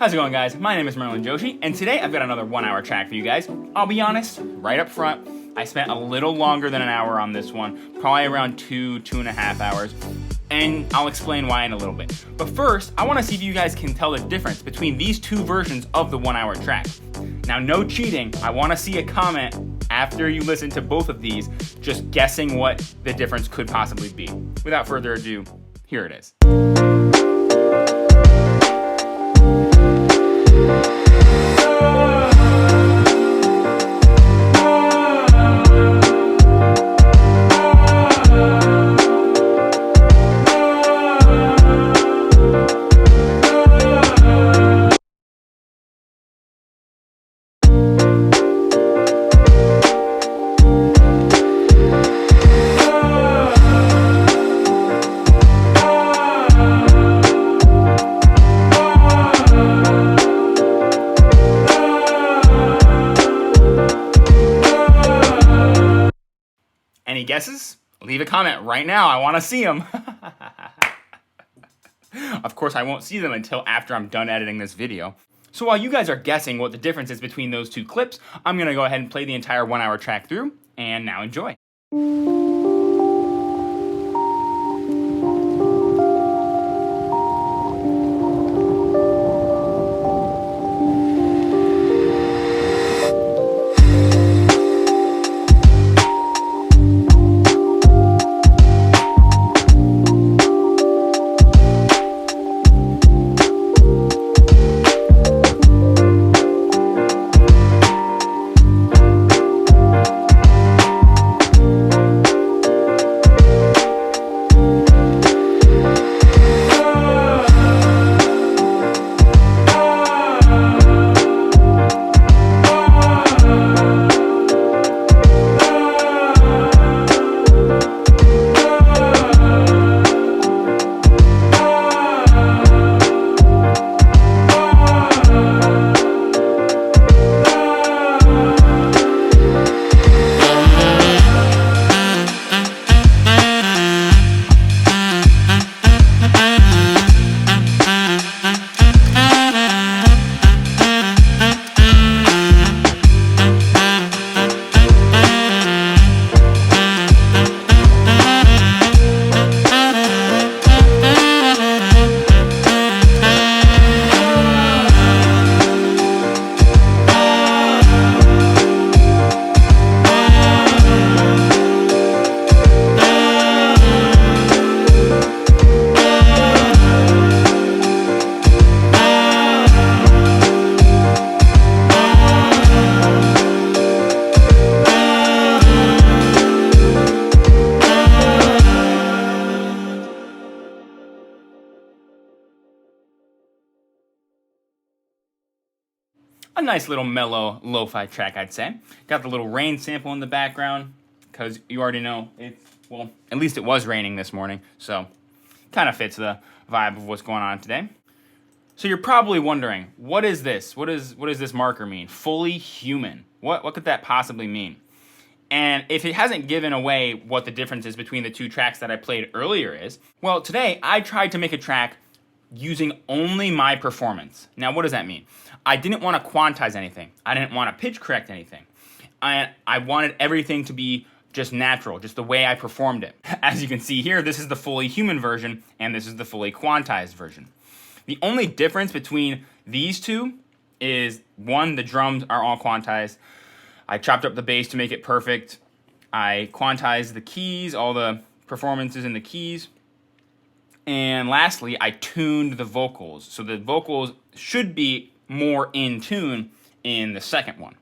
How's it going, guys? My name is Merlin Joshi, and today I've got another 1 hour track for you guys. I'll be honest, right up front, I spent a little longer than an hour on this one, probably around 2.5 hours, and I'll explain why in a little bit. But first, I want to see if you guys can tell the difference between these two versions of the 1 hour track. Now, no cheating. I want to see a comment after you listen to both of these, just guessing what the difference could possibly be. Without further ado, here it is. Any guesses? Leave a comment right now. I want to see them. Of course, I won't see them until after I'm done editing this video. So while you guys are guessing what the difference is between those two clips, I'm going to go ahead and play the entire 1 hour track through, and now enjoy. A nice little mellow lo-fi track, I'd say. Got the little rain sample in the background, because you already know well, at least it was raining this morning, so kind of fits the vibe of what's going on today. So you're probably wondering, what is this? What does this marker mean? Fully human. What could that possibly mean? And if it hasn't given away what the difference is between the two tracks that I played earlier is, well, today I tried to make a track using only my performance. Now, what does that mean? I didn't want to quantize anything. I didn't want to pitch correct anything. I wanted everything to be just natural, just the way I performed it. As you can see here, this is the fully human version, and this is the fully quantized version. The only difference between these two is, one, the drums are all quantized. I chopped up the bass to make it perfect. I quantized the keys, all the performances in the keys. And lastly, I tuned the vocals. So the vocals should be more in tune in the second one.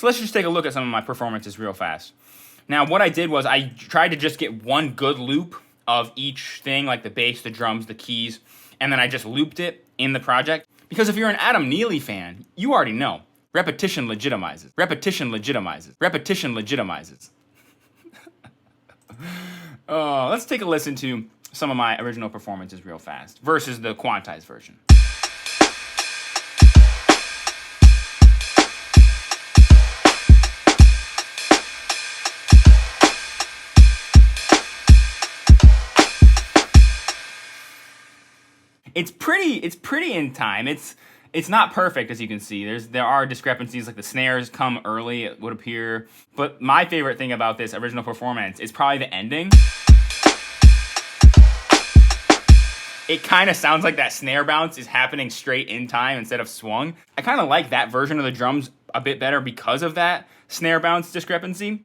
let's just take a look at some of my performances real fast. Now, what I did was I tried to just get one good loop of each thing, like the bass, the drums, the keys, and then I just looped it in the project. Because if you're an Adam Neely fan, you already know. Repetition legitimizes. Repetition legitimizes. Repetition legitimizes. Let's take a listen to some of my original performances real fast versus the quantized version. It's pretty in time. It's not perfect, as you can see. There are discrepancies, like the snares come early, it would appear. But my favorite thing about this original performance is probably the ending. It kind of sounds like that snare bounce is happening straight in time instead of swung. I kind of like that version of the drums a bit better because of that snare bounce discrepancy.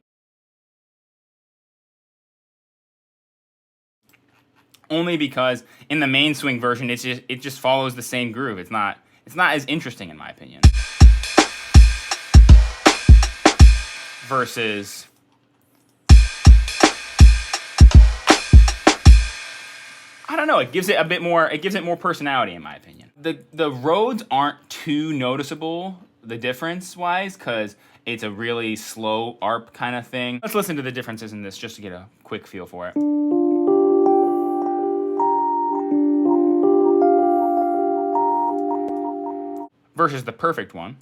Only because in the main swing version, it just follows the same groove. It's not as interesting, in my opinion. Versus I don't know, it gives it a bit more, it gives it more personality, in my opinion. The Rhodes aren't too noticeable, the difference wise, because it's a really slow ARP kind of thing. Let's listen to the differences in this just to get a quick feel for it. Versus the perfect one.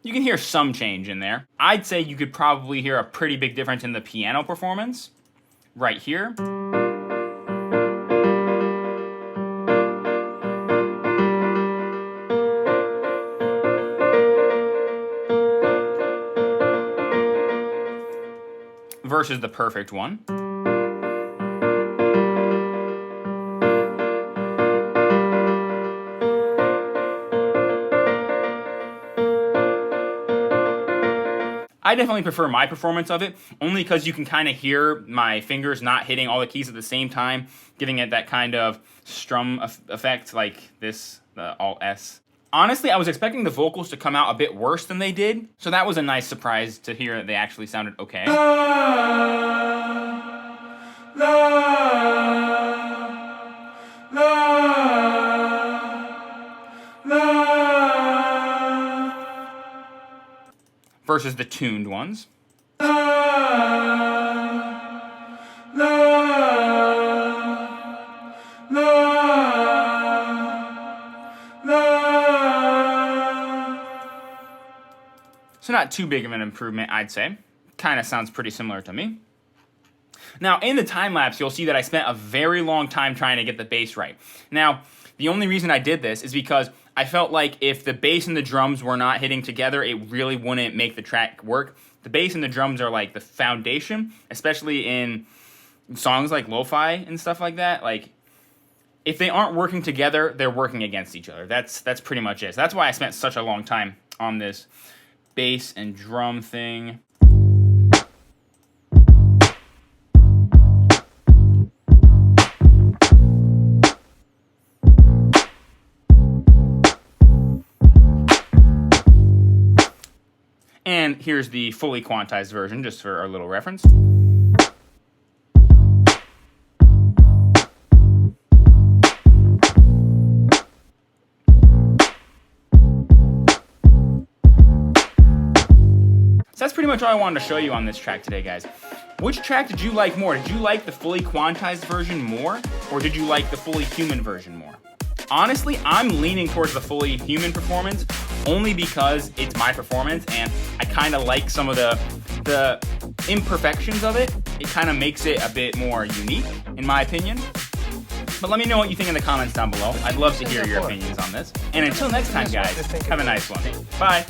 You can hear some change in there. I'd say you could probably hear a pretty big difference in the piano performance right here. Versus the perfect one. I definitely prefer my performance of it, only because you can kind of hear my fingers not hitting all the keys at the same time, giving it that kind of strum effect like this, the Alt-S. Honestly, I was expecting the vocals to come out a bit worse than they did, so that was a nice surprise to hear that they actually sounded okay. Versus the tuned ones. So not too big of an improvement, I'd say. Kind of sounds pretty similar to me. Now, in the time lapse, you'll see that I spent a very long time trying to get the bass right. Now, the only reason I did this is because I felt like if the bass and the drums were not hitting together, it really wouldn't make the track work. The bass and the drums are like the foundation, especially in songs like lo-fi and stuff like that. Like, if they aren't working together, they're working against each other. That's pretty much it. So that's why I spent such a long time on this bass and drum thing. And here's the fully quantized version, just for our little reference. So that's pretty much all I wanted to show you on this track today, guys. Which track did you like more? Did you like the fully quantized version more, or did you like the fully human version more? Honestly, I'm leaning towards the fully human performance, only because it's my performance, and I kind of like some of the imperfections of it. It kind of makes it a bit more unique, in my opinion. But let me know what you think in the comments down below. I'd love to hear your opinions on this. And until next time, guys, have a nice one. Bye.